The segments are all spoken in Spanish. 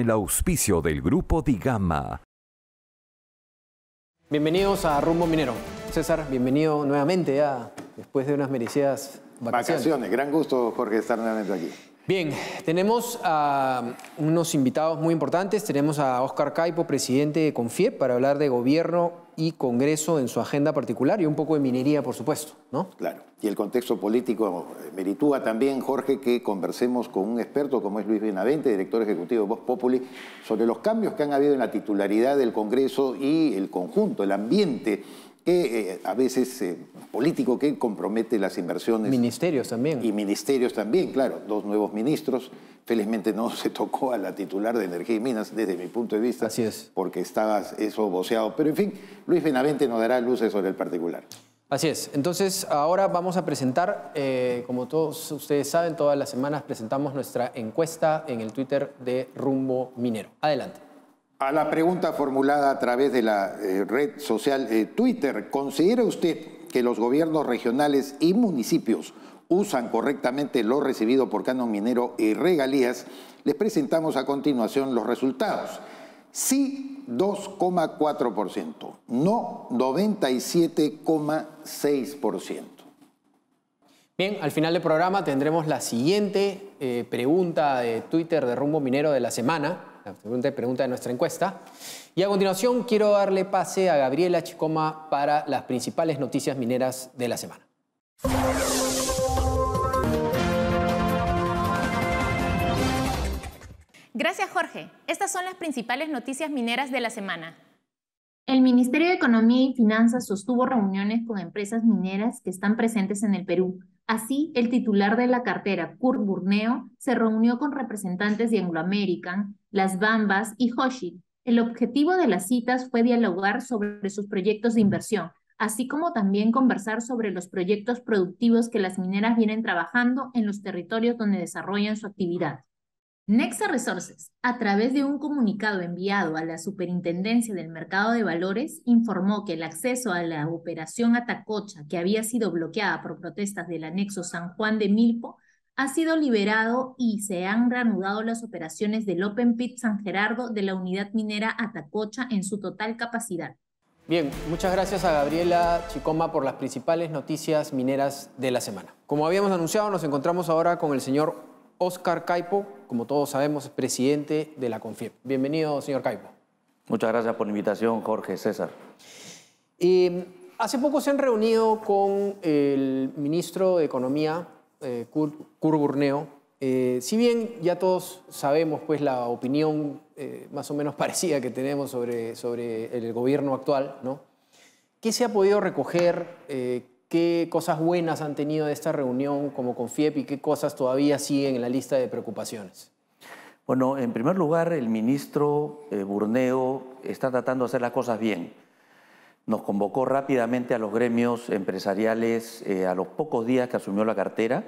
el auspicio del Grupo Digama. Bienvenidos a Rumbo Minero. César, bienvenido nuevamente ya después de unas merecidas vacaciones. Gran gusto, Jorge, estar nuevamente aquí. Bien, tenemos a unos invitados muy importantes. Tenemos a Óscar Caipo, presidente de CONFIEP, para hablar de gobierno y Congreso en su agenda particular y un poco de minería, por supuesto, ¿no? Claro, y el contexto político meritúa también, Jorge, que conversemos con un experto como es Luis Benavente, director ejecutivo de Voz Populi, sobre los cambios que han habido en la titularidad del Congreso y el conjunto, el ambiente que a veces político que compromete las inversiones. Ministerios también. Y ministerios también, claro, 2 nuevos ministros. Felizmente no se tocó a la titular de Energía y Minas desde mi punto de vista. Así es. Porque estaba eso voceado. Pero en fin, Luis Benavente nos dará luces sobre el particular. Así es. Entonces, ahora vamos a presentar, como todos ustedes saben, todas las semanas presentamos nuestra encuesta en el Twitter de Rumbo Minero. Adelante. A la pregunta formulada a través de la red social Twitter, ¿considera usted que los gobiernos regionales y municipios usan correctamente lo recibido por canon minero y regalías? Les presentamos a continuación los resultados. Sí, 2,4%. No, 97,6%. Bien, al final del programa tendremos la siguiente pregunta de Twitter de Rumbo Minero de la semana. La pregunta de nuestra encuesta. Y a continuación quiero darle pase a Gabriela Chicoma para las principales noticias mineras de la semana. Gracias, Jorge. Estas son las principales noticias mineras de la semana. El Ministerio de Economía y Finanzas sostuvo reuniones con empresas mineras que están presentes en el Perú. Así, el titular de la cartera, Kurt Burneo, se reunió con representantes de Anglo American, Las Bambas y Hochschild. El objetivo de las citas fue dialogar sobre sus proyectos de inversión, así como también conversar sobre los proyectos productivos que las mineras vienen trabajando en los territorios donde desarrollan su actividad. Nexa Resources, a través de un comunicado enviado a la Superintendencia del Mercado de Valores, informó que el acceso a la operación Atacocha, que había sido bloqueada por protestas del anexo San Juan de Milpo, ha sido liberado y se han reanudado las operaciones del Open Pit San Gerardo de la unidad minera Atacocha en su total capacidad. Bien, muchas gracias a Gabriela Chicoma por las principales noticias mineras de la semana. Como habíamos anunciado, nos encontramos ahora con el señor Óscar Caipo, como todos sabemos, es presidente de la CONFIEP. Bienvenido, señor Caipo. Muchas gracias por la invitación, Jorge, César. Hace poco se han reunido con el ministro de Economía, Kurt Burneo. Si bien ya todos sabemos pues, la opinión más o menos parecida que tenemos sobre el gobierno actual, ¿no? ¿Qué se ha podido recoger? ¿Qué cosas buenas han tenido de esta reunión como CONFIEP y qué cosas todavía siguen en la lista de preocupaciones? Bueno, en primer lugar, el ministro Burneo está tratando de hacer las cosas bien. Nos convocó rápidamente a los gremios empresariales a los pocos días que asumió la cartera.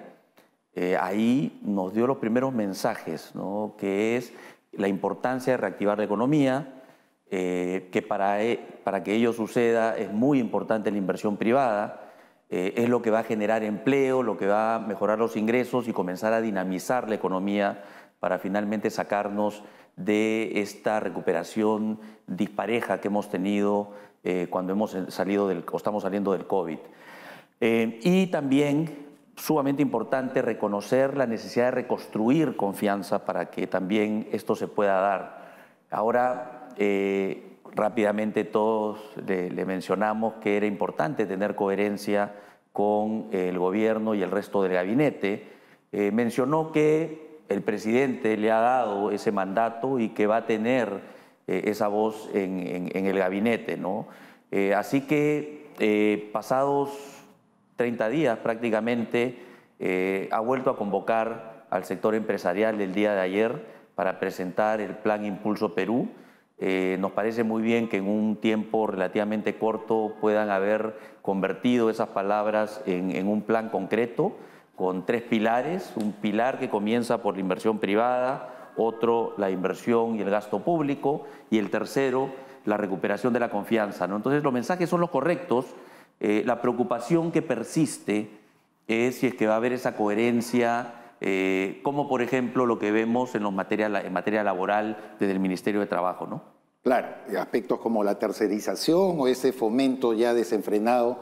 Ahí nos dio los primeros mensajes, ¿no? Que es la importancia de reactivar la economía, que para que ello suceda es muy importante la inversión privada. Es lo que va a generar empleo, lo que va a mejorar los ingresos y comenzar a dinamizar la economía para finalmente sacarnos de esta recuperación dispareja que hemos tenido cuando estamos saliendo del COVID. Y también, sumamente importante, reconocer la necesidad de reconstruir confianza para que también esto se pueda dar. Ahora, rápidamente todos le mencionamos que era importante tener coherencia con el gobierno y el resto del gabinete. Mencionó que el presidente le ha dado ese mandato y que va a tener esa voz en el gabinete, ¿no? Así que pasados 30 días prácticamente ha vuelto a convocar al sector empresarial el día de ayer para presentar el Plan Impulso Perú. Nos parece muy bien que en un tiempo relativamente corto puedan haber convertido esas palabras en un plan concreto con 3 pilares. Un pilar que comienza por la inversión privada, otro la inversión y el gasto público y el tercero la recuperación de la confianza, ¿no? Entonces los mensajes son los correctos. La preocupación que persiste es si es que va a haber esa coherencia como por ejemplo lo que vemos en materia laboral desde el Ministerio de Trabajo, ¿no? Claro, aspectos como la tercerización o ese fomento ya desenfrenado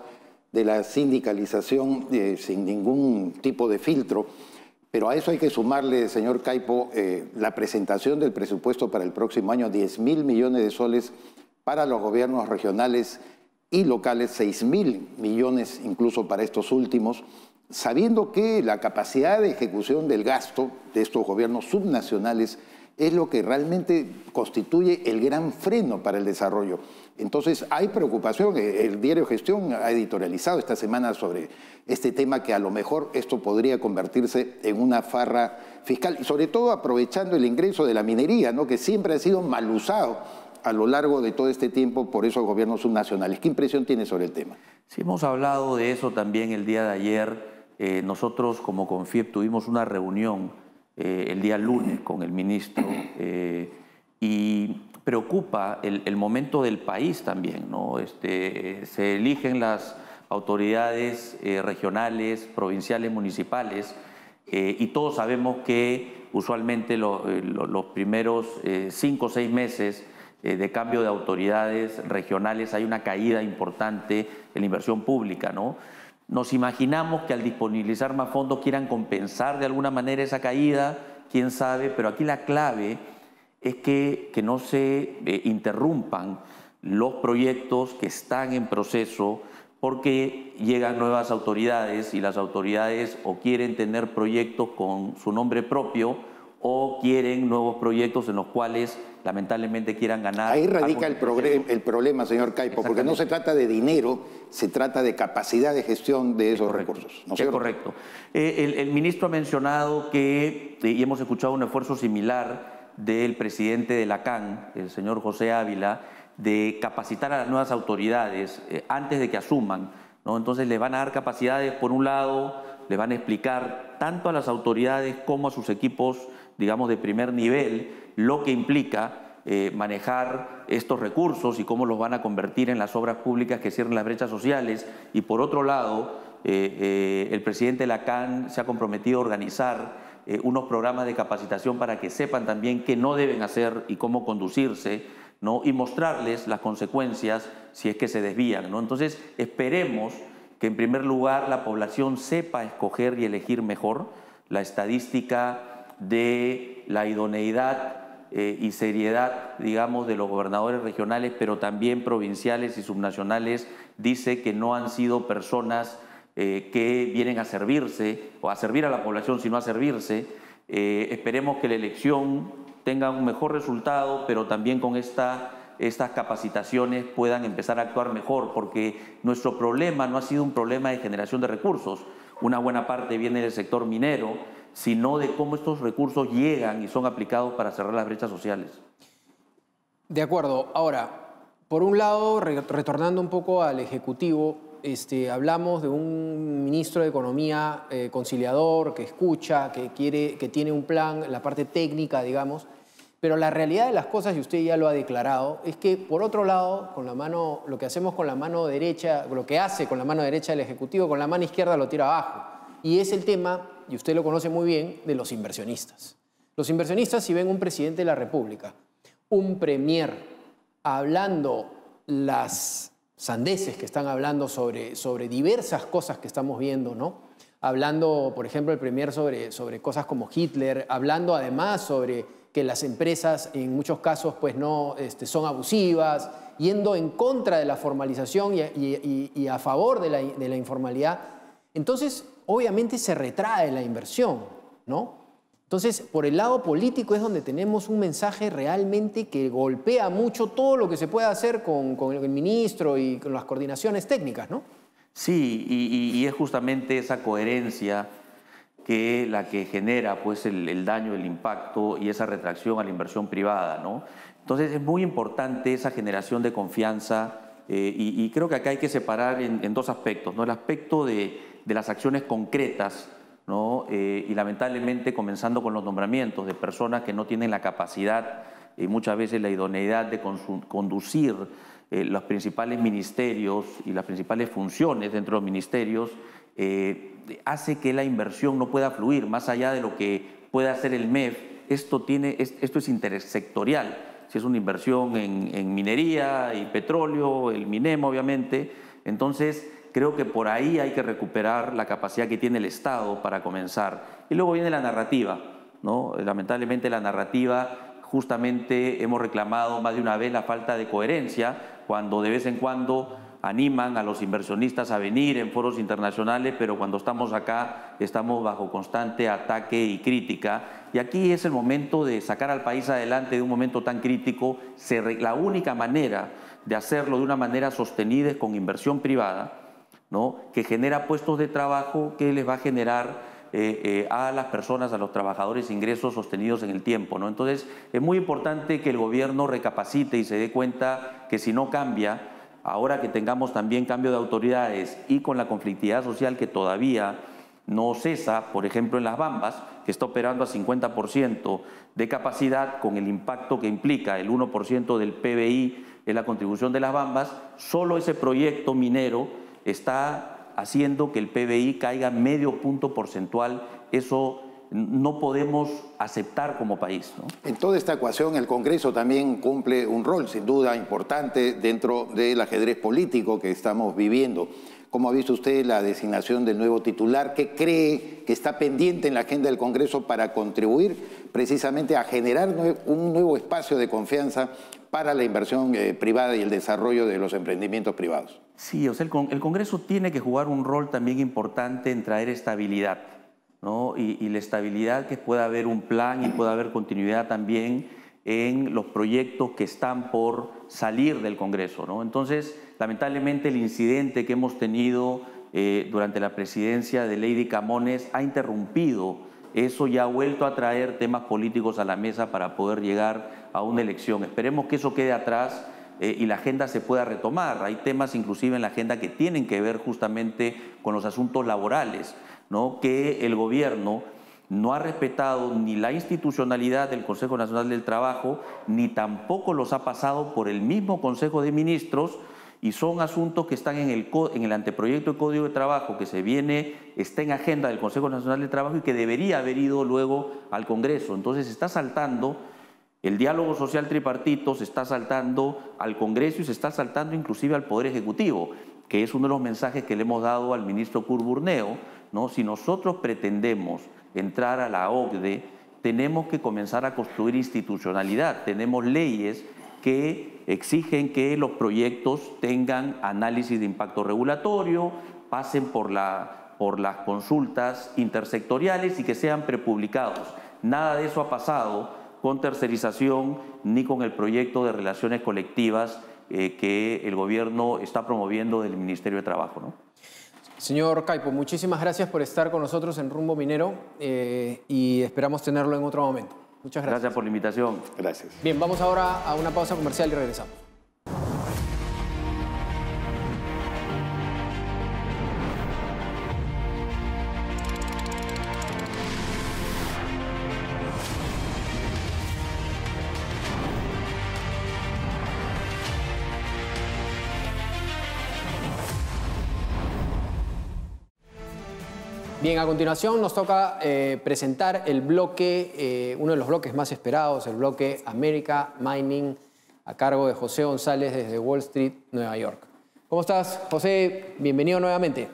de la sindicalización sin ningún tipo de filtro. Pero a eso hay que sumarle, señor Caipo, la presentación del presupuesto para el próximo año, 10.000 millones de soles para los gobiernos regionales y locales, 6.000 millones incluso para estos últimos, sabiendo que la capacidad de ejecución del gasto de estos gobiernos subnacionales es lo que realmente constituye el gran freno para el desarrollo. Entonces hay preocupación. El diario Gestión ha editorializado esta semana sobre este tema, que a lo mejor esto podría convertirse en una farra fiscal, y sobre todo aprovechando el ingreso de la minería, ¿no?, que siempre ha sido mal usado a lo largo de todo este tiempo por esos gobiernos subnacionales. ¿Qué impresión tiene sobre el tema? Sí, hemos hablado de eso también el día de ayer. Nosotros como CONFIEP tuvimos una reunión el día lunes con el ministro y preocupa el momento del país también, ¿no? Se eligen las autoridades regionales, provinciales, municipales, y todos sabemos que usualmente los primeros 5 o 6 meses de cambio de autoridades regionales hay una caída importante en la inversión pública, ¿no? Nos imaginamos que al disponibilizar más fondos quieran compensar de alguna manera esa caída, quién sabe, pero aquí la clave es que no se interrumpan los proyectos que están en proceso, porque llegan nuevas autoridades y las autoridades o quieren tener proyectos con su nombre propio o quieren nuevos proyectos en los cuales lamentablemente quieran ganar. Ahí radica el problema, señor Caipo, porque no se trata de dinero, se trata de capacidad de gestión de esos recursos, ¿no es cierto? Correcto. El ministro ha mencionado que, y hemos escuchado un esfuerzo similar del presidente de la CAN, el señor José Ávila, de capacitar a las nuevas autoridades antes de que asuman, ¿no? Entonces le van a dar capacidades, por un lado, le van a explicar tanto a las autoridades como a sus equipos, digamos, de primer nivel, lo que implica manejar estos recursos y cómo los van a convertir en las obras públicas que cierren las brechas sociales. Y por otro lado, el presidente de la CAN se ha comprometido a organizar unos programas de capacitación para que sepan también qué no deben hacer y cómo conducirse, ¿no? Y mostrarles las consecuencias si es que se desvían, ¿no? Entonces, esperemos que en primer lugar la población sepa escoger y elegir mejor. La estadística de la idoneidad y seriedad, digamos, de los gobernadores regionales, pero también provinciales y subnacionales, dice que no han sido personas que vienen a servirse o a servir a la población, sino a servirse. Esperemos que la elección tenga un mejor resultado, pero también con estas capacitaciones puedan empezar a actuar mejor, porque nuestro problema no ha sido un problema de generación de recursos. Una buena parte viene del sector minero, sino de cómo estos recursos llegan y son aplicados para cerrar las brechas sociales. De acuerdo. Ahora, por un lado, retornando un poco al Ejecutivo, hablamos de un ministro de Economía conciliador, que escucha, que tiene un plan, la parte técnica, digamos, pero la realidad de las cosas, y usted ya lo ha declarado, es que, por otro lado, lo que hacemos con la mano derecha, lo que hace con la mano derecha el Ejecutivo, con la mano izquierda lo tira abajo. Y es el tema, y usted lo conoce muy bien, de los inversionistas. Los inversionistas, si ven un presidente de la República, un premier, hablando las sandeces que están hablando sobre diversas cosas que estamos viendo, ¿no? Hablando, por ejemplo, el premier sobre cosas como Hitler, hablando además sobre que las empresas en muchos casos pues no son abusivas, yendo en contra de la formalización y a favor de la informalidad. Entonces, obviamente se retrae la inversión, ¿no? Entonces, por el lado político es donde tenemos un mensaje realmente que golpea mucho todo lo que se puede hacer con el ministro y con las coordinaciones técnicas, ¿no? Sí, y es justamente esa coherencia la que genera pues, el daño, el impacto y esa retracción a la inversión privada, ¿no? Entonces, es muy importante esa generación de confianza y creo que acá hay que separar en dos aspectos, ¿no? El aspecto de las acciones concretas, ¿no? Y lamentablemente comenzando con los nombramientos de personas que no tienen la capacidad y muchas veces la idoneidad de conducir los principales ministerios y las principales funciones dentro de los ministerios, hace que la inversión no pueda fluir más allá de lo que pueda hacer el MEF. Esto es intersectorial. Si es una inversión en minería y petróleo, el MINEM obviamente, entonces creo que por ahí hay que recuperar la capacidad que tiene el Estado para comenzar. Y luego viene la narrativa, ¿no? Lamentablemente la narrativa, justamente hemos reclamado más de una vez la falta de coherencia cuando de vez en cuando animan a los inversionistas a venir en foros internacionales, pero cuando estamos acá estamos bajo constante ataque y crítica. Y aquí es el momento de sacar al país adelante de un momento tan crítico. La única manera de hacerlo de una manera sostenida es con inversión privada, ¿no? Que genera puestos de trabajo, que les va a generar a las personas, a los trabajadores, ingresos sostenidos en el tiempo, ¿no? Entonces, es muy importante que el gobierno recapacite y se dé cuenta que si no cambia, ahora que tengamos también cambio de autoridades y con la conflictividad social que todavía no cesa, por ejemplo en Las Bambas, que está operando a 50% de capacidad, con el impacto que implica el 1% del PBI en la contribución de Las Bambas, solo ese proyecto minero está haciendo que el PBI caiga medio punto porcentual. Eso no podemos aceptar como país, ¿no? En toda esta ecuación, el Congreso también cumple un rol, sin duda, importante dentro del ajedrez político que estamos viviendo. ¿Cómo ha visto usted la designación del nuevo titular? ¿Qué cree que está pendiente en la agenda del Congreso para contribuir precisamente a generar un nuevo espacio de confianza para la inversión privada y el desarrollo de los emprendimientos privados? Sí, o sea, el Congreso tiene que jugar un rol también importante en traer estabilidad, ¿no? Y la estabilidad, que pueda haber un plan y pueda haber continuidad también en los proyectos que están por salir del Congreso, ¿no? Entonces, lamentablemente el incidente que hemos tenido durante la presidencia de Lady Camones ha interrumpido eso y ha vuelto a traer temas políticos a la mesa para poder llegar a una elección. Esperemos que eso quede atrás y la agenda se pueda retomar. Hay temas inclusive en la agenda que tienen que ver justamente con los asuntos laborales, ¿no? Que el gobierno no ha respetado ni la institucionalidad del Consejo Nacional del Trabajo, ni tampoco los ha pasado por el mismo Consejo de Ministros, y son asuntos que están en el anteproyecto de Código de Trabajo que está en agenda del Consejo Nacional del Trabajo y que debería haber ido luego al Congreso. Entonces se está saltando el diálogo social tripartito, se está saltando al Congreso y se está saltando inclusive al Poder Ejecutivo, que es uno de los mensajes que le hemos dado al ministro Kurt Burneo, ¿no? Si nosotros pretendemos entrar a la OCDE, tenemos que comenzar a construir institucionalidad. Tenemos leyes que exigen que los proyectos tengan análisis de impacto regulatorio, pasen por las consultas intersectoriales y que sean prepublicados. Nada de eso ha pasado con tercerización ni con el proyecto de relaciones colectivas que el gobierno está promoviendo del Ministerio de Trabajo, ¿no? Señor Caipo, muchísimas gracias por estar con nosotros en Rumbo Minero y esperamos tenerlo en otro momento. Muchas gracias. Gracias por la invitación. Gracias. Bien, vamos ahora a una pausa comercial y regresamos. Bien, a continuación nos toca presentar el bloque, uno de los bloques más esperados, el bloque America Mining, a cargo de José González desde Wall Street, Nueva York. ¿Cómo estás, José? Bienvenido nuevamente.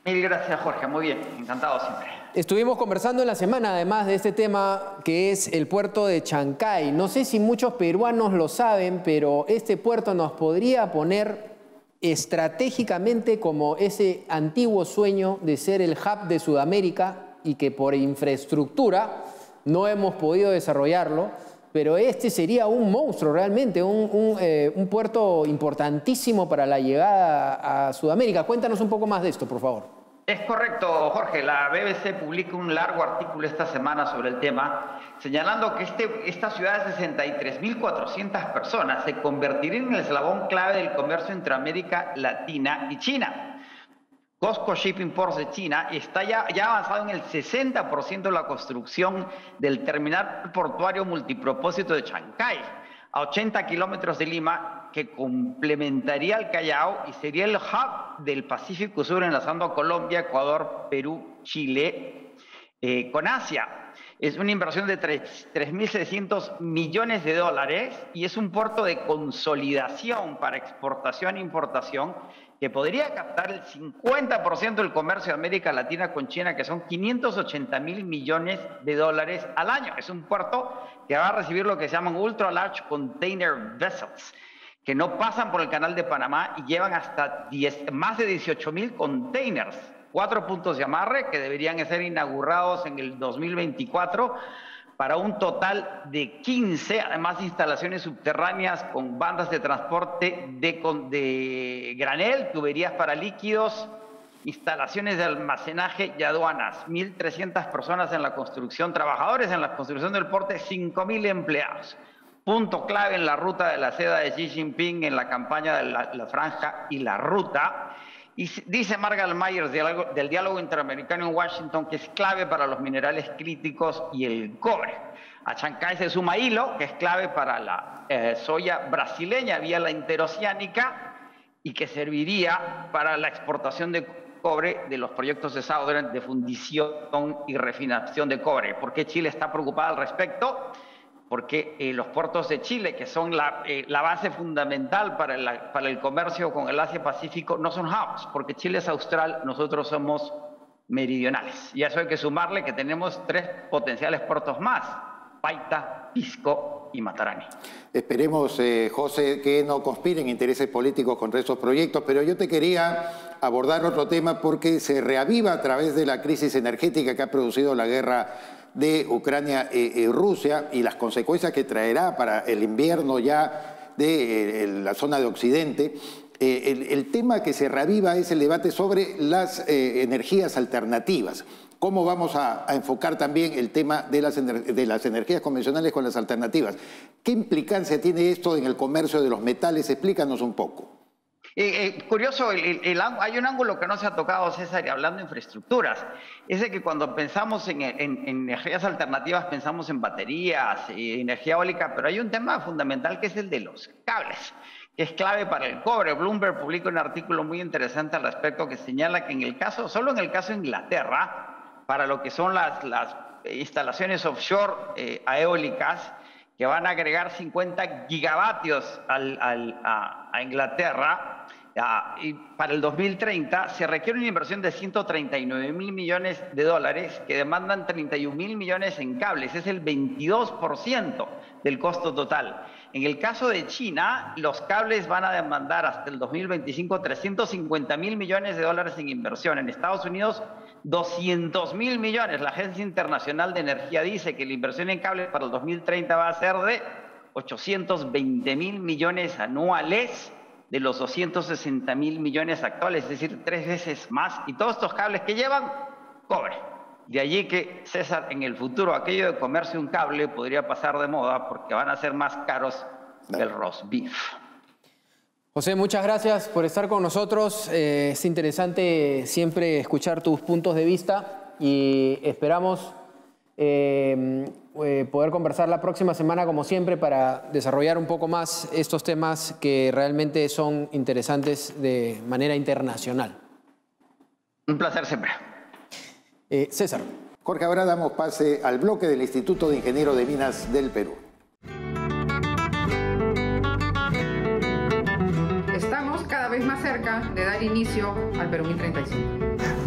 Mil gracias, Jorge. Muy bien. Encantado siempre. Estuvimos conversando en la semana, además de este tema, que es el puerto de Chancay. No sé si muchos peruanos lo saben, pero este puerto nos podría poner estratégicamente como ese antiguo sueño de ser el hub de Sudamérica y que por infraestructura no hemos podido desarrollarlo, pero este sería un monstruo realmente, un puerto importantísimo para la llegada a Sudamérica. Cuéntanos un poco más de esto, por favor. Es correcto, Jorge. La BBC publica un largo artículo esta semana sobre el tema, señalando que esta ciudad de 63.400 personas se convertiría en el eslabón clave del comercio entre América Latina y China. COSCO Shipping Ports de China está ya avanzado en el 60% de la construcción del terminal portuario multipropósito de Chancay, a 80 kilómetros de Lima, que complementaría al Callao y sería el hub del Pacífico Sur enlazando a Colombia, Ecuador, Perú, Chile con Asia. Es una inversión de 3.600 millones de dólares y es un puerto de consolidación para exportación e importación que podría captar el 50% del comercio de América Latina con China, que son 580.000 millones de dólares al año. Es un puerto que va a recibir lo que se llaman Ultra Large Container Vessels, que no pasan por el Canal de Panamá y llevan hasta más de 18.000 containers. 4 puntos de amarre que deberían ser inaugurados en el 2024 para un total de 15, además de instalaciones subterráneas con bandas de transporte de granel, tuberías para líquidos, instalaciones de almacenaje y aduanas. 1.300 personas en la construcción, trabajadores en la construcción del puerto, 5.000 empleados. Punto clave en la ruta de la seda de Xi Jinping en la campaña de la franja y la ruta. Y dice Margaret Myers del diálogo interamericano en Washington que es clave para los minerales críticos y el cobre. A Chancay se suma hilo, que es clave para la soya brasileña vía la interoceánica y que serviría para la exportación de cobre de los proyectos de Southern de fundición y refinación de cobre. ¿Por qué Chile está preocupada al respecto? Porque los puertos de Chile, que son la base fundamental para el comercio con el Asia-Pacífico, no son hubs, porque Chile es austral, nosotros somos meridionales. Y a eso hay que sumarle que tenemos 3 potenciales puertos más, Paita, Pisco y Matarani. Esperemos, José, que no conspiren intereses políticos contra esos proyectos, pero yo te quería abordar otro tema porque se reaviva a través de la crisis energética que ha producido la guerra de Ucrania y Rusia y las consecuencias que traerá para el invierno ya de la zona de Occidente. El tema que se reaviva es el debate sobre las energías alternativas. ¿Cómo vamos a enfocar también el tema de las energías convencionales con las alternativas? ¿Qué implicancia tiene esto en el comercio de los metales? Explícanos un poco. Curioso, hay un ángulo que no se ha tocado, César, y hablando de infraestructuras, es de que cuando pensamos en energías alternativas pensamos en baterías, energía eólica, pero hay un tema fundamental que es el de los cables, que es clave para el cobre. Bloomberg publica un artículo muy interesante al respecto que señala que solo en el caso de Inglaterra, para lo que son las instalaciones offshore eólicas, que van a agregar 50 gigavatios a Inglaterra, y para el 2030 se requiere una inversión de 139.000 millones de dólares que demandan 31.000 millones en cables. Es el 22% del costo total. En el caso de China, los cables van a demandar hasta el 2025 350.000 millones de dólares en inversión. En Estados Unidos, 200.000 millones. La Agencia Internacional de Energía dice que la inversión en cables para el 2030 va a ser de 820.000 millones anuales de los 260.000 millones actuales, es decir, 3 veces más. Y todos estos cables que llevan, cobre. De allí que, César, en el futuro aquello de comerse un cable podría pasar de moda porque van a ser más caros que el roast beef. José, muchas gracias por estar con nosotros. Es interesante siempre escuchar tus puntos de vista y esperamos poder conversar la próxima semana, como siempre, para desarrollar un poco más estos temas que realmente son interesantes de manera internacional. Un placer siempre. César. Jorge, ahora damos pase al bloque del Instituto de Ingenieros de Minas del Perú. Estamos cada vez más cerca de dar inicio al Perú 2035.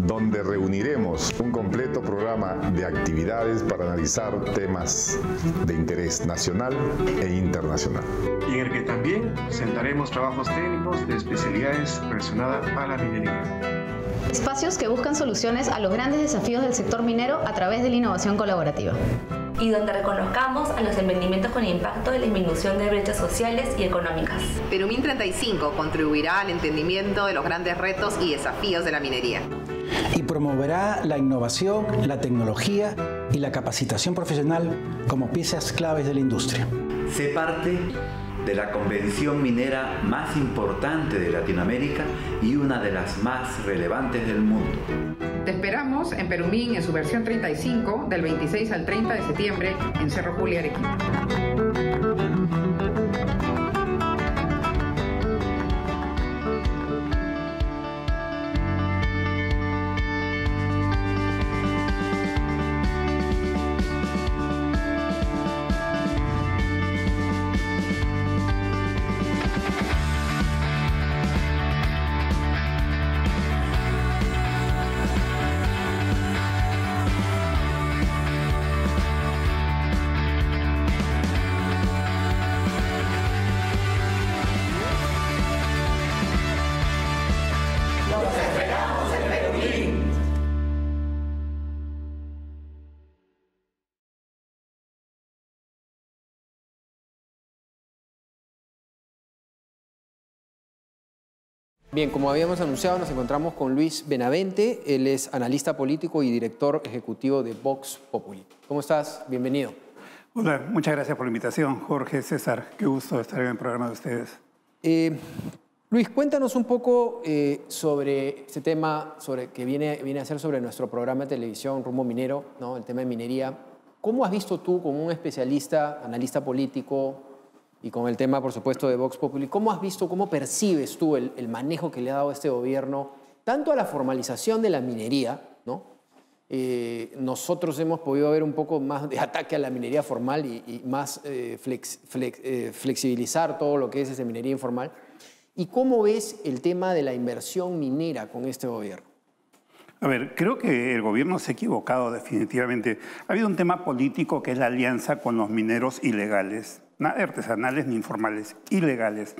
Donde reuniremos un completo programa de actividades para analizar temas de interés nacional e internacional. Y en el que también sentaremos trabajos técnicos de especialidades relacionadas a la minería. Espacios que buscan soluciones a los grandes desafíos del sector minero a través de la innovación colaborativa. Y donde reconozcamos a los emprendimientos con impacto de la disminución de brechas sociales y económicas. Perú 2035 contribuirá al entendimiento de los grandes retos y desafíos de la minería. Y promoverá la innovación, la tecnología y la capacitación profesional como piezas claves de la industria. Sé parte de la convención minera más importante de Latinoamérica y una de las más relevantes del mundo. Te esperamos en Perumín en su versión 35 del 26 al 30 de septiembre en Cerro Juli, Arequipa. Bien, como habíamos anunciado, nos encontramos con Luis Benavente. Él es analista político y director ejecutivo de Vox Populi. ¿Cómo estás? Bienvenido. Hola, muchas gracias por la invitación, Jorge, César. Qué gusto estar en el programa de ustedes. Luis, cuéntanos un poco sobre este tema que viene a ser sobre nuestro programa de televisión Rumbo Minero, ¿no? El tema de minería. ¿Cómo has visto tú, como un especialista, analista político y con el tema, por supuesto, de Vox Populi, cómo has visto, cómo percibes tú el manejo que le ha dado este gobierno, tanto a la formalización de la minería, ¿no? Nosotros hemos podido ver un poco más de ataque a la minería formal y más flexibilizar todo lo que es esa minería informal. ¿Y cómo ves el tema de la inversión minera con este gobierno? A ver, creo que el gobierno se ha equivocado definitivamente. Ha habido un tema político que es la alianza con los mineros ilegales, nada artesanales ni informales, ilegales,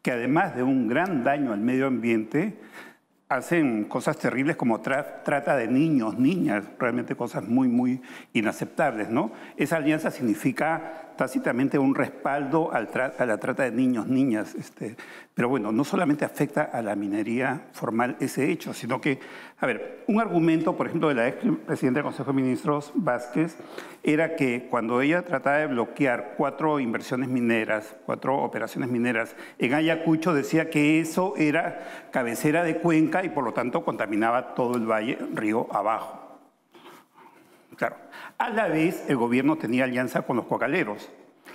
que además de un gran daño al medio ambiente, hacen cosas terribles como trata de niños, niñas, realmente cosas muy, muy inaceptables, ¿no? Esa alianza significa tácitamente un respaldo a la trata de niños, niñas. Pero bueno, no solamente afecta a la minería formal ese hecho, sino que, a ver, un argumento, por ejemplo, de la expresidenta del Consejo de Ministros, Vázquez, era que cuando ella trataba de bloquear 4 inversiones mineras, 4 operaciones mineras en Ayacucho, decía que eso era cabecera de cuenca y por lo tanto contaminaba todo el valle, río abajo. Claro. A la vez, el gobierno tenía alianza con los cocaleros.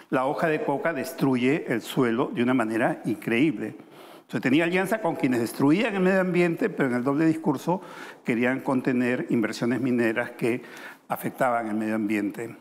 La hoja de coca destruye el suelo de una manera increíble. Entonces, tenía alianza con quienes destruían el medio ambiente, pero en el doble discurso querían contener inversiones mineras que afectaban el medio ambiente.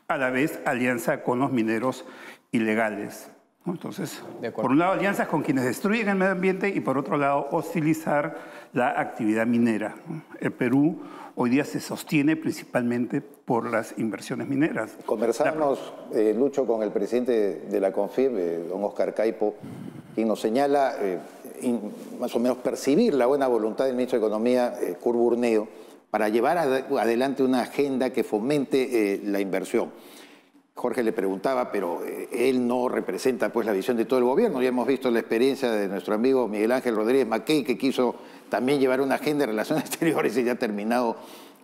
A la vez, alianza con los mineros ilegales. Entonces, por un lado, alianzas con quienes destruyen el medio ambiente y por otro lado, hostilizar la actividad minera. El Perú hoy día se sostiene principalmente por las inversiones mineras. Conversábamos, Lucho, con el presidente de la CONFIEP, don Oscar Caipo, quien nos señala más o menos percibir la buena voluntad del ministro de Economía, Kurt Burneo, para llevar adelante una agenda que fomente la inversión. Jorge le preguntaba, pero él no representa pues la visión de todo el gobierno. Ya hemos visto la experiencia de nuestro amigo Miguel Ángel Rodríguez Mackey, que quiso también llevar una agenda de relaciones exteriores y ya ha terminado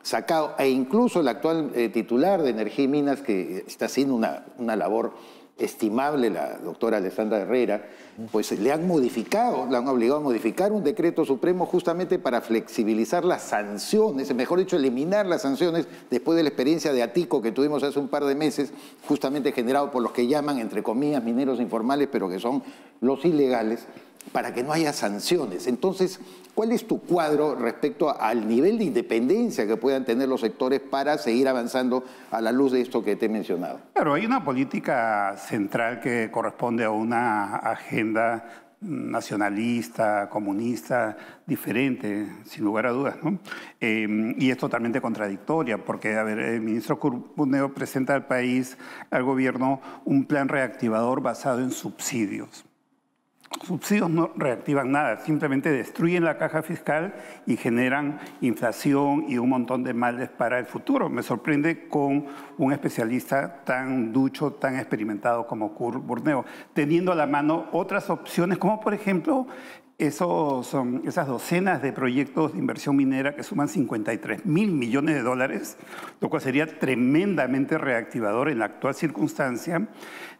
sacado. E incluso el actual titular de Energía y Minas, que está haciendo una labor estimable, la doctora Alessandra Herrera, pues le han modificado, le han obligado a modificar un decreto supremo justamente para flexibilizar las sanciones, mejor dicho, eliminar las sanciones después de la experiencia de Atico que tuvimos hace un par de meses, justamente generado por los que llaman, entre comillas, mineros informales, pero que son los ilegales, para que no haya sanciones. Entonces, ¿cuál es tu cuadro respecto al nivel de independencia que puedan tener los sectores para seguir avanzando a la luz de esto que te he mencionado? Claro, hay una política central que corresponde a una agenda nacionalista, comunista, diferente, sin lugar a dudas, ¿no? Y es totalmente contradictoria, porque, a ver, el ministro Kurt Burneo presenta al país, al gobierno, un plan reactivador basado en subsidios. Subsidios no reactivan nada, simplemente destruyen la caja fiscal y generan inflación y un montón de males para el futuro. Me sorprende con un especialista tan ducho, tan experimentado como Kurt Burneo, teniendo a la mano otras opciones, como por ejemplo esas docenas de proyectos de inversión minera que suman 53.000 millones de dólares, lo cual sería tremendamente reactivador en la actual circunstancia,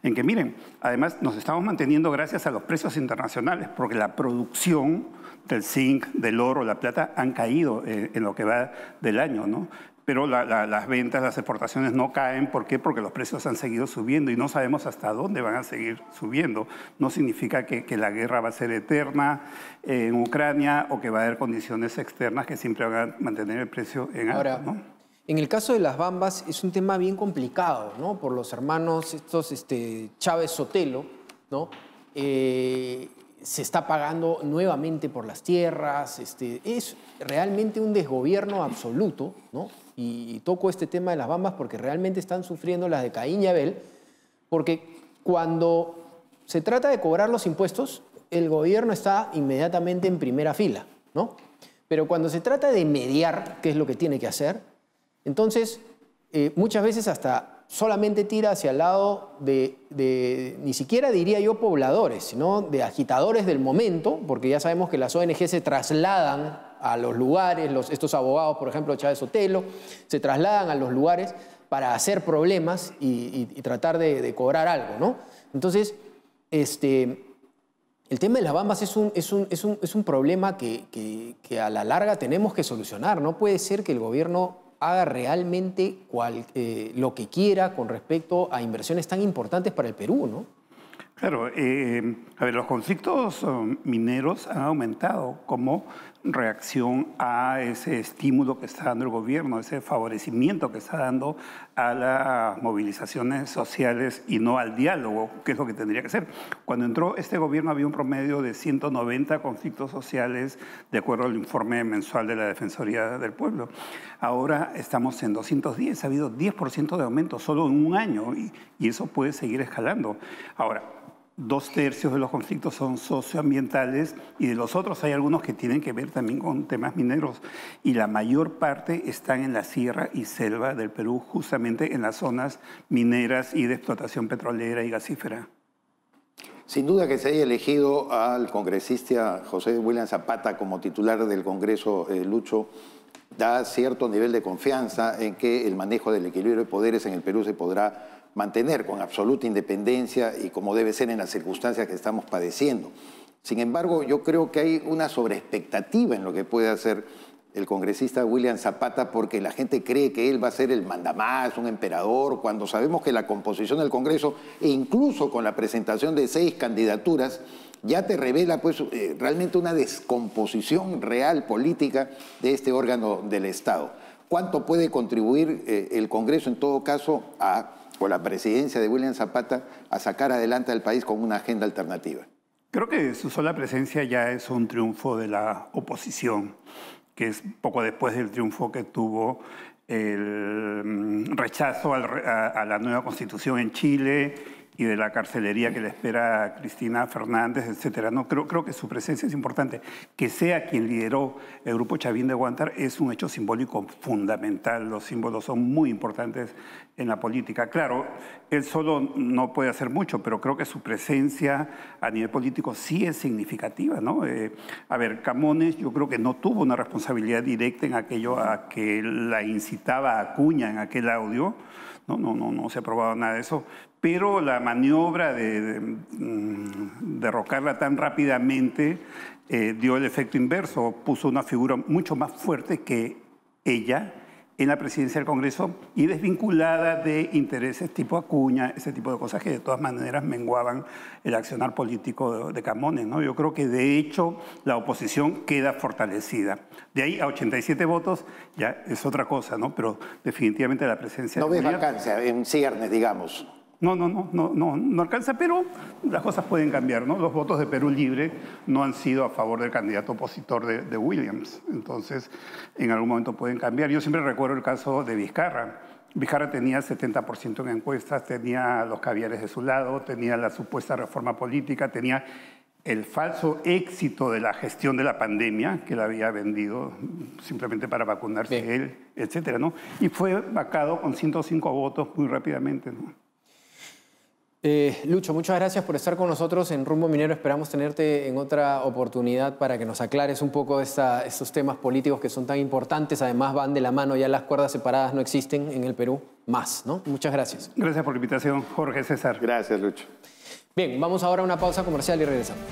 en que, miren, además nos estamos manteniendo gracias a los precios internacionales, porque la producción del zinc, del oro, la plata han caído en lo que va del año, ¿no? Pero las ventas, las exportaciones no caen. ¿Por qué? Porque los precios han seguido subiendo y no sabemos hasta dónde van a seguir subiendo. No significa que la guerra va a ser eterna en Ucrania o que va a haber condiciones externas que siempre van a mantener el precio en alto. Ahora, ¿no? En el caso de las Bambas es un tema bien complicado, ¿no? Por los hermanos Chávez Sotelo, ¿no? Se está pagando nuevamente por las tierras. Es realmente un desgobierno absoluto, ¿no? Y toco este tema de las Bambas porque realmente están sufriendo las de Caín y Abel, porque cuando se trata de cobrar los impuestos, el gobierno está inmediatamente en primera fila, ¿no? Pero cuando se trata de mediar, que es lo que tiene que hacer, entonces muchas veces hasta solamente tira hacia el lado de ni siquiera diría yo pobladores, sino de agitadores del momento, porque ya sabemos que las ONG se trasladan a los lugares, estos abogados, por ejemplo, Chávez Sotelo, se trasladan a los lugares para hacer problemas y tratar de cobrar algo, ¿no? Entonces, el tema de las bambas es un problema que a la larga tenemos que solucionar. No puede ser que el gobierno haga realmente lo que quiera con respecto a inversiones tan importantes para el Perú, ¿no? Claro, a ver, los conflictos mineros han aumentado como reacción a ese estímulo que está dando el gobierno, ese favorecimiento que está dando a las movilizaciones sociales y no al diálogo, que es lo que tendría que ser. Cuando entró este gobierno había un promedio de 190 conflictos sociales, de acuerdo al informe mensual de la Defensoría del Pueblo. Ahora estamos en 210, ha habido 10% de aumento solo en un año y eso puede seguir escalando. Ahora, 2/3 de los conflictos son socioambientales y de los otros hay algunos que tienen que ver también con temas mineros y la mayor parte están en la sierra y selva del Perú, justamente en las zonas mineras y de explotación petrolera y gasífera. Sin duda que se haya elegido al congresista José William Zapata como titular del Congreso, Lucho, da cierto nivel de confianza en que el manejo del equilibrio de poderes en el Perú se podrá mantener con absoluta independencia y como debe ser en las circunstancias que estamos padeciendo. Sin embargo, yo creo que hay una sobreexpectativa en lo que puede hacer el congresista William Zapata porque la gente cree que él va a ser el mandamás, un emperador, cuando sabemos que la composición del Congreso e incluso con la presentación de 6 candidaturas ya te revela pues, realmente una descomposición real política de este órgano del Estado. ¿Cuánto puede contribuir el Congreso en todo caso o la presidencia de William Zapata a sacar adelante al país con una agenda alternativa? Creo que su sola presencia ya es un triunfo de la oposición, que es poco después del triunfo que tuvo el rechazo a la nueva constitución en Chile y de la carcelería que le espera a Cristina Fernández, etcétera. No, creo que su presencia es importante. Que sea quien lideró el Grupo Chavín de Huántar es un hecho simbólico fundamental. Los símbolos son muy importantes en la política. Claro, él solo no puede hacer mucho, pero creo que su presencia a nivel político sí es significativa, ¿no? A ver, Camones yo creo que no tuvo una responsabilidad directa en aquello a que la incitaba a Acuña en aquel audio. No se ha probado nada de eso, pero la maniobra de derrocarla tan rápidamente dio el efecto inverso, puso una figura mucho más fuerte que ella en la presidencia del Congreso y desvinculada de intereses tipo Acuña, ese tipo de cosas que de todas maneras menguaban el accionar político de Camones, ¿no? Yo creo que de hecho la oposición queda fortalecida. De ahí a 87 votos ya es otra cosa, ¿no? Pero definitivamente la presencia... ¿No ves vacancia en ciernes, digamos? No alcanza, pero las cosas pueden cambiar, ¿no? Los votos de Perú Libre no han sido a favor del candidato opositor de Williams, entonces en algún momento pueden cambiar. Yo siempre recuerdo el caso de Vizcarra. Vizcarra tenía 70% en encuestas, tenía los caviares de su lado, tenía la supuesta reforma política, tenía el falso éxito de la gestión de la pandemia, que la había vendido simplemente para vacunarse él, etcétera, ¿no? Y fue vacado con 105 votos muy rápidamente, ¿no? Lucho, muchas gracias por estar con nosotros en Rumbo Minero. Esperamos tenerte en otra oportunidad para que nos aclares un poco estos temas políticos que son tan importantes. Además van de la mano, ya las cuerdas separadas no existen en el Perú más, ¿no? Muchas gracias. Gracias por la invitación, Jorge César. Gracias, Lucho. Bien, vamos ahora a una pausa comercial y regresamos.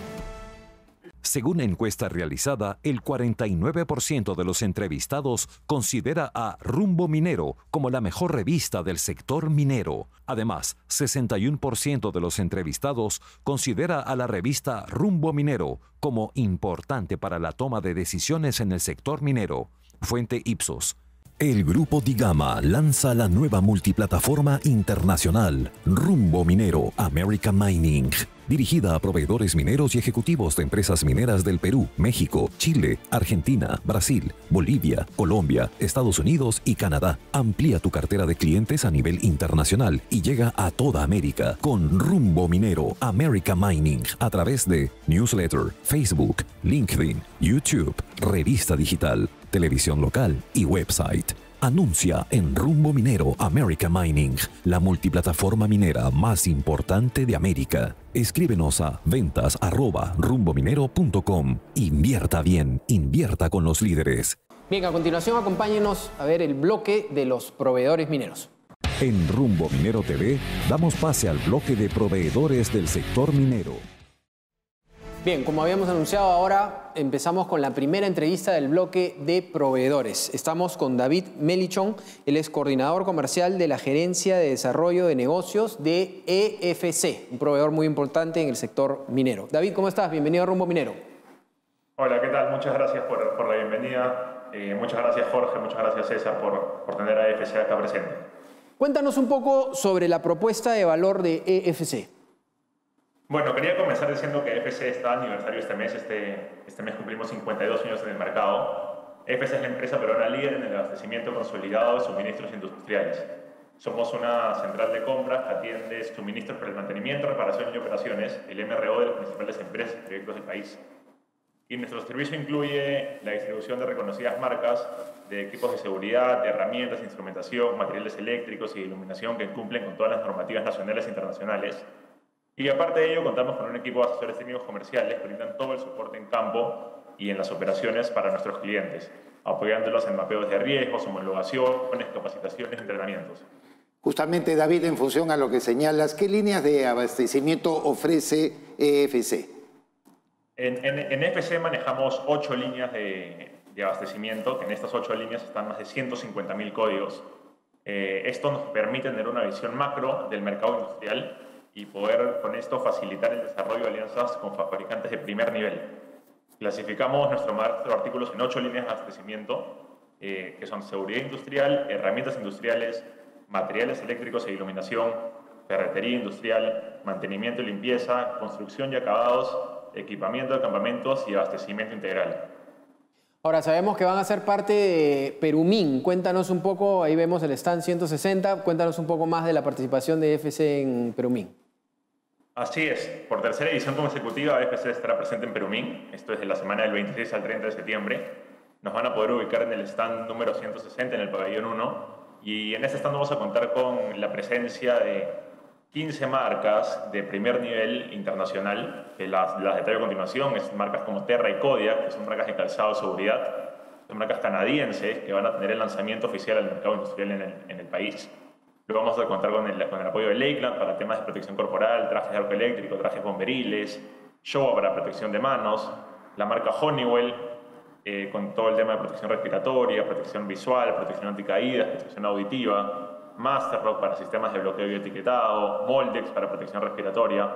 Según encuesta realizada, el 49% de los entrevistados considera a Rumbo Minero como la mejor revista del sector minero. Además, 61% de los entrevistados considera a la revista Rumbo Minero como importante para la toma de decisiones en el sector minero. Fuente Ipsos. El Grupo Digama lanza la nueva multiplataforma internacional Rumbo Minero America Mining, dirigida a proveedores mineros y ejecutivos de empresas mineras del Perú, México, Chile, Argentina, Brasil, Bolivia, Colombia, Estados Unidos y Canadá. Amplía tu cartera de clientes a nivel internacional y llega a toda América con Rumbo Minero America Mining a través de newsletter, Facebook, LinkedIn, YouTube, revista digital, televisión local y website. Anuncia en Rumbo Minero America Mining, la multiplataforma minera más importante de América. Escríbenos a ventas@rumbominero.com. Invierta bien, invierta con los líderes. Bien, a continuación acompáñenos a ver el bloque de los proveedores mineros. En Rumbo Minero TV damos pase al bloque de proveedores del sector minero. Bien, como habíamos anunciado, ahora empezamos con la primera entrevista del bloque de proveedores. Estamos con David Melichon, él es coordinador comercial de la Gerencia de Desarrollo de Negocios de EFC, un proveedor muy importante en el sector minero. David, ¿cómo estás? Bienvenido a Rumbo Minero. Hola, ¿qué tal? Muchas gracias por la bienvenida. Muchas gracias, Jorge, muchas gracias, César, por tener a EFC acá presente. Cuéntanos un poco sobre la propuesta de valor de EFC. Bueno, quería comenzar diciendo que EFC está aniversario este mes. Este mes cumplimos 52 años en el mercado. EFC es la empresa peruana líder en el abastecimiento consolidado de suministros industriales. Somos una central de compras que atiende suministros para el mantenimiento, reparación y operaciones, el MRO de las principales empresas y proyectos del país. Y nuestro servicio incluye la distribución de reconocidas marcas de equipos de seguridad, de herramientas, instrumentación, materiales eléctricos y de iluminación que cumplen con todas las normativas nacionales e internacionales. Y aparte de ello, contamos con un equipo de asesores técnicos comerciales que brindan todo el soporte en campo y en las operaciones para nuestros clientes, apoyándolos en mapeos de riesgos, homologaciones, capacitaciones y entrenamientos. Justamente, David, en función a lo que señalas, ¿qué líneas de abastecimiento ofrece EFC? En EFC manejamos 8 líneas de abastecimiento, que en estas 8 líneas están más de 150.000 códigos. Esto nos permite tener una visión macro del mercado industrial y poder con esto facilitar el desarrollo de alianzas con fabricantes de primer nivel. Clasificamos nuestros artículos en 8 líneas de abastecimiento, que son seguridad industrial, herramientas industriales, materiales eléctricos e iluminación, ferretería industrial, mantenimiento y limpieza, construcción y acabados, equipamiento de campamentos y abastecimiento integral. Ahora, sabemos que van a ser parte de Perumin. Cuéntanos un poco, ahí vemos el stand 160, cuéntanos un poco más de la participación de EFC en Perumin. Así es, por tercera edición consecutiva EFC estará presente en Perumin, esto es de la semana del 26 al 30 de septiembre. Nos van a poder ubicar en el stand número 160 en el pabellón 1 y en este stand vamos a contar con la presencia de 15 marcas de primer nivel internacional, que las detallo a continuación, es marcas como Terra y Kodiak, que son marcas de calzado de seguridad, son marcas canadienses que van a tener el lanzamiento oficial al mercado industrial en el país. Luego vamos a contar con el apoyo de Lakeland para temas de protección corporal, trajes de arco eléctrico, trajes bomberiles, Showa para protección de manos, la marca Honeywell con todo el tema de protección respiratoria, protección visual, protección anticaídas, protección auditiva, Masterlock para sistemas de bloqueo y etiquetado, Moldex para protección respiratoria,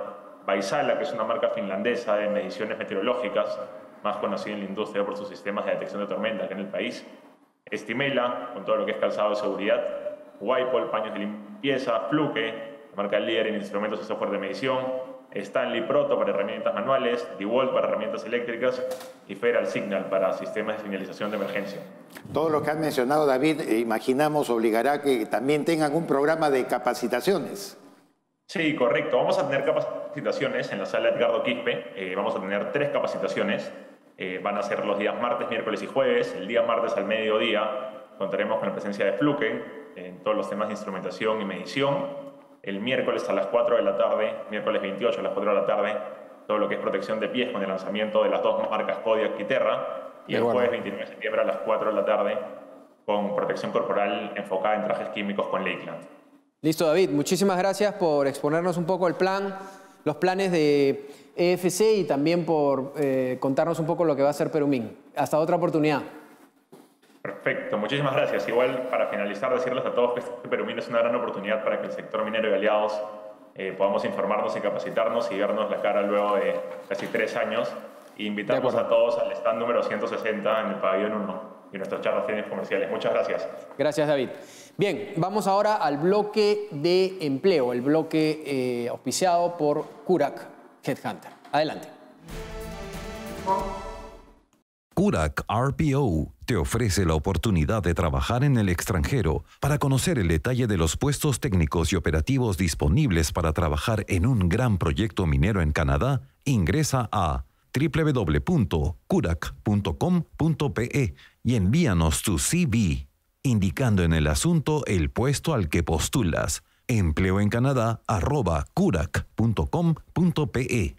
Vaisala, que es una marca finlandesa de mediciones meteorológicas, más conocida en la industria por sus sistemas de detección de tormenta acá en el país, Estimela, con todo lo que es calzado de seguridad, Waipol, paños de limpieza, Fluke, marca líder en instrumentos y software de medición, Stanley Proto para herramientas manuales, DeWalt para herramientas eléctricas y Federal Signal para sistemas de señalización de emergencia. Todo lo que has mencionado, David, imaginamos obligará a que también tengan un programa de capacitaciones. Sí, correcto. Vamos a tener capacitaciones en la sala Edgardo Quispe. Vamos a tener 3 capacitaciones. Van a ser los días martes, miércoles y jueves. El día martes al mediodía contaremos con la presencia de Fluke en todos los temas de instrumentación y medición. El miércoles a las 4 de la tarde, miércoles 28 a las 4 de la tarde, todo lo que es protección de pies con el lanzamiento de las 2 marcas Kodiak y Terra. Y el jueves 29 de septiembre a las 4 de la tarde con protección corporal enfocada en trajes químicos con Lakeland. Listo, David. Muchísimas gracias por exponernos un poco el plan, los planes de EFC y también por contarnos un poco lo que va a hacer Perumin. Hasta otra oportunidad. Perfecto, muchísimas gracias. Igual, para finalizar, decirles a todos que Perumin es una gran oportunidad para que el sector minero y aliados podamos informarnos y capacitarnos y vernos la cara luego de casi 3 años. E invitarnos a todos al stand número 160 en el pabellón 1 y nuestras charlas comerciales. Muchas gracias. Gracias, David. Bien, vamos ahora al bloque de empleo, el bloque auspiciado por Curac Headhunter. Adelante. Curac RPO te ofrece la oportunidad de trabajar en el extranjero. Para conocer el detalle de los puestos técnicos y operativos disponibles para trabajar en un gran proyecto minero en Canadá, ingresa a www.curac.com.pe y envíanos tu CV. indicando en el asunto el puesto al que postulas. empleoencanadá@curac.com.pe.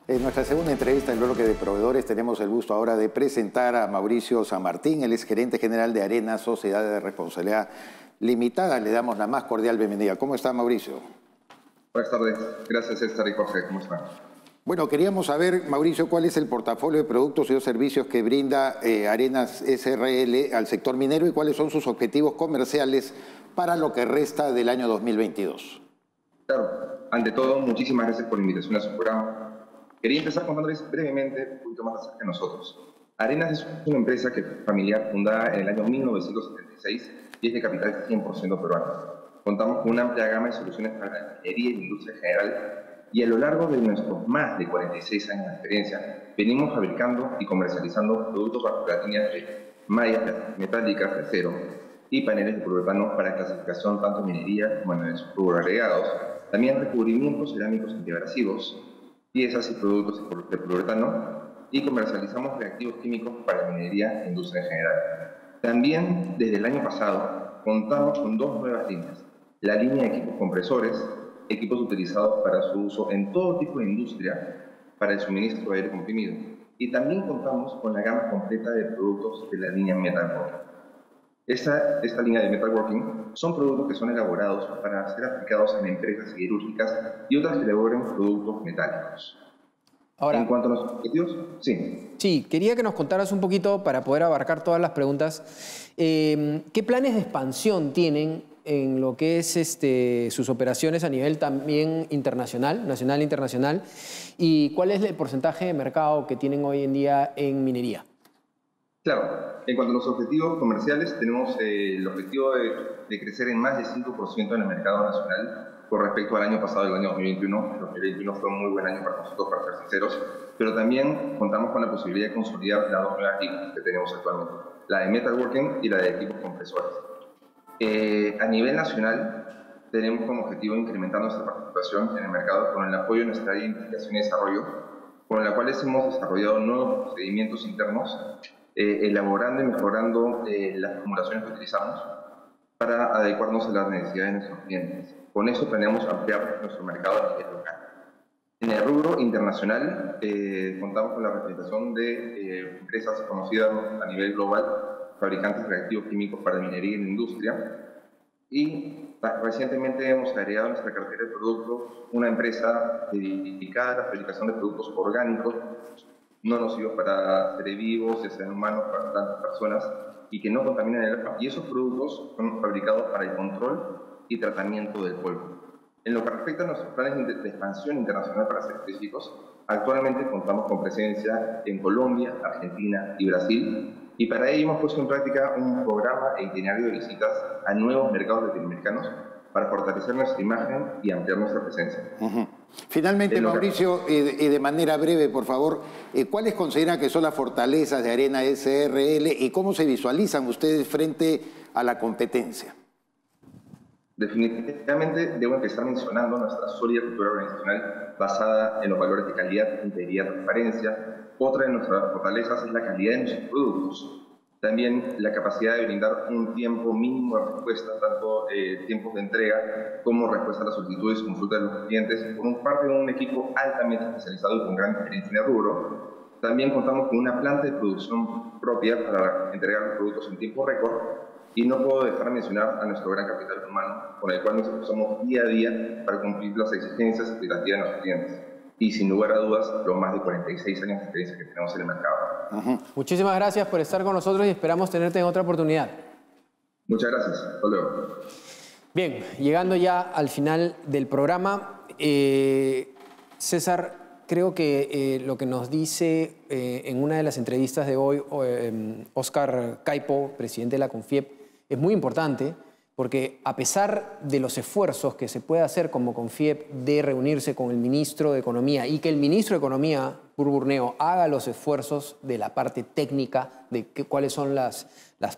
En nuestra segunda entrevista en el bloque de proveedores tenemos el gusto ahora de presentar a Mauricio San Martín, él es gerente general de Arena Sociedad de Responsabilidad Limitada. Le damos la más cordial bienvenida. ¿Cómo está, Mauricio? Buenas tardes. Gracias, César y Jorge. ¿Cómo están? Bueno, queríamos saber, Mauricio, cuál es el portafolio de productos y servicios que brinda Arenas SRL al sector minero y cuáles son sus objetivos comerciales para lo que resta del año 2022. Claro. Ante todo, muchísimas gracias por la invitación a su programa. Quería empezar contándoles brevemente un poquito más acerca de nosotros. Arenas es una empresa familiar fundada en el año 1976 y es de capital 100% peruano. Contamos con una amplia gama de soluciones para la minería y la industria en general, y a lo largo de nuestros más de 46 años de experiencia, venimos fabricando y comercializando productos bajo las líneas de mallas metálicas de acero y paneles de poliuretano para clasificación tanto en minería como en sus agregados, también recubrimientos cerámicos antiabrasivos, piezas y productos de poliuretano, y comercializamos reactivos químicos para la minería e industria en general. También, desde el año pasado, contamos con dos nuevas líneas. La línea de equipos compresores, equipos utilizados para su uso en todo tipo de industria para el suministro de aire comprimido. Y también contamos con la gama completa de productos de la línea Metalworking. Esta línea de Metalworking son productos que son elaborados para ser aplicados en empresas siderúrgicas y otras que elaboren productos metálicos. Ahora, en cuanto a los objetivos, sí. Sí, quería que nos contaras un poquito para poder abarcar todas las preguntas. ¿Qué planes de expansión tienen en lo que es sus operaciones a nivel también internacional, nacional e internacional? ¿Y cuál es el porcentaje de mercado que tienen hoy en día en minería? Claro, en cuanto a los objetivos comerciales, tenemos el objetivo de crecer en más de 5% en el mercado nacional con respecto al año pasado, el año 2021. El 2021 fue un muy buen año para nosotros, para ser sinceros, pero también contamos con la posibilidad de consolidar las dos nuevas líneas que tenemos actualmente, la de Metalworking y la de equipos compresores. A nivel nacional, tenemos como objetivo incrementar nuestra participación en el mercado con el apoyo de nuestra área de investigación y desarrollo, con la cual hemos desarrollado nuevos procedimientos internos, elaborando y mejorando las formulaciones que utilizamos para adecuarnos a las necesidades de nuestros clientes. Con eso planeamos ampliar nuestro mercado a nivel local. En el rubro internacional, contamos con la representación de empresas conocidas a nivel global, fabricantes de reactivos químicos para minería y la industria, y recientemente hemos agregado a nuestra cartera de productos una empresa dedicada a la fabricación de productos orgánicos no nocivos para seres vivos, ya sean humanos, para tantas personas, y que no contaminan el agua. Y esos productos son fabricados para el control y tratamiento del polvo. En lo que respecta a nuestros planes de expansión internacional, para ser específicos, actualmente contamos con presencia en Colombia, Argentina y Brasil, y para ello hemos puesto en práctica un programa e itinerario de visitas a nuevos mercados latinoamericanos para fortalecer nuestra imagen y ampliar nuestra presencia. Finalmente, Mauricio, y de manera breve, por favor, ¿cuáles consideran que son las fortalezas de Arena SRL y cómo se visualizan ustedes frente a la competencia? Definitivamente debo empezar mencionando nuestra sólida cultura organizacional basada en los valores de calidad, integridad y transparencia. Otra de nuestras fortalezas es la calidad de nuestros productos. También la capacidad de brindar un tiempo mínimo de respuesta, tanto tiempos de entrega como respuesta a las solicitudes y consultas de los clientes, por parte de un equipo altamente especializado y con gran experiencia en el rubro. También contamos con una planta de producción propia para entregar los productos en tiempo récord. Y no puedo dejar de mencionar a nuestro gran capital humano, con el cual nos esforzamos día a día para cumplir las exigencias y expectativas de nuestros clientes. Y sin lugar a dudas, los más de 46 años de experiencia que tenemos en el mercado. Muchísimas gracias por estar con nosotros y esperamos tenerte en otra oportunidad. Muchas gracias. Hasta luego. Bien, llegando ya al final del programa, César, creo que lo que nos dice en una de las entrevistas de hoy Óscar Caipo, presidente de la CONFIEP, es muy importante porque a pesar de los esfuerzos que se puede hacer como CONFIEP de reunirse con el ministro de Economía y que el ministro de Economía, Kurt Burneo, haga los esfuerzos de la parte técnica de cuáles son las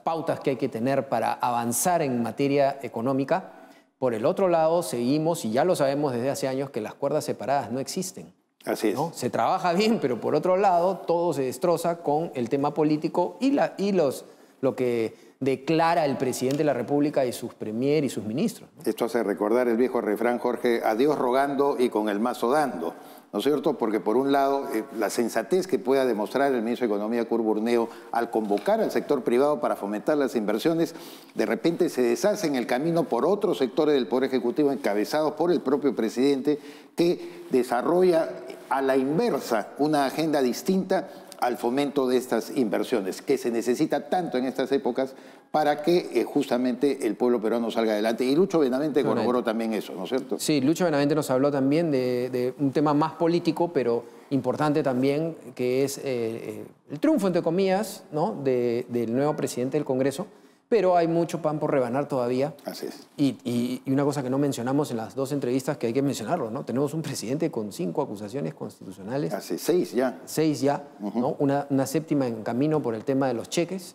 pautas que hay que tener para avanzar en materia económica, por el otro lado seguimos, y ya lo sabemos desde hace años, que las cuerdas separadas no existen. Así es. ¿No? Se trabaja bien, pero por otro lado todo se destroza con el tema político y lo que declara el presidente de la República y sus premier y sus ministros, ¿no? Esto hace recordar el viejo refrán, Jorge, a Dios rogando y con el mazo dando, ¿no es cierto? Porque por un lado, la sensatez que pueda demostrar el ministro de Economía, Kurt Burneo, al convocar al sector privado para fomentar las inversiones, de repente se deshace en el camino por otros sectores del Poder Ejecutivo encabezados por el propio presidente, que desarrolla a la inversa una agenda distinta al fomento de estas inversiones, que se necesita tanto en estas épocas para que justamente el pueblo peruano salga adelante. Y Lucho Benavente corroboró también eso, ¿no es cierto? Sí, Lucho Benavente nos habló también de un tema más político, pero importante también, que es el triunfo, entre comillas, ¿no?, del nuevo presidente del Congreso. Pero hay mucho pan por rebanar todavía. Así es. Y una cosa que no mencionamos en las dos entrevistas, que hay que mencionarlo, ¿no? Tenemos un presidente con 5 acusaciones constitucionales. Hace 6 ya. 6 ya, ¿no? Una séptima en camino por el tema de los cheques,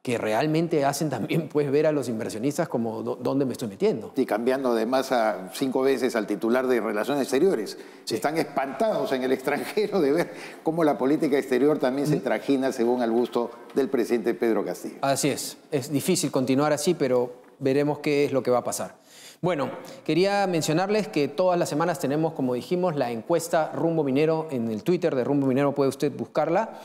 que realmente hacen también, pues, ver a los inversionistas como dónde me estoy metiendo. Y cambiando además 5 veces al titular de Relaciones Exteriores. Sí. Están espantados en el extranjero de ver cómo la política exterior también se trajina según al gusto del presidente Pedro Castillo. Así es difícil continuar así, pero veremos qué es lo que va a pasar. Bueno, quería mencionarles que todas las semanas tenemos, como dijimos, la encuesta Rumbo Minero en el Twitter de Rumbo Minero, puede usted buscarla.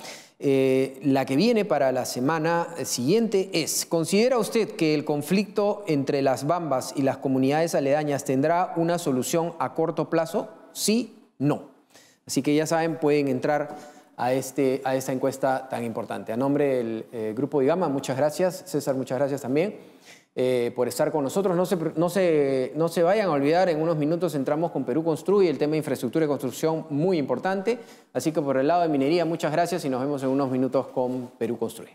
La que viene para la semana siguiente es: ¿considera usted que el conflicto entre las Bambas y las comunidades aledañas tendrá una solución a corto plazo? Sí, no. Así que ya saben, pueden entrar a esta encuesta tan importante. A nombre del Grupo IGAMA, muchas gracias. César, muchas gracias también por estar con nosotros. No se vayan a olvidar, en unos minutos entramos con Perú Construye, el tema de infraestructura y construcción muy importante. Así que por el lado de minería, muchas gracias y nos vemos en unos minutos con Perú Construye.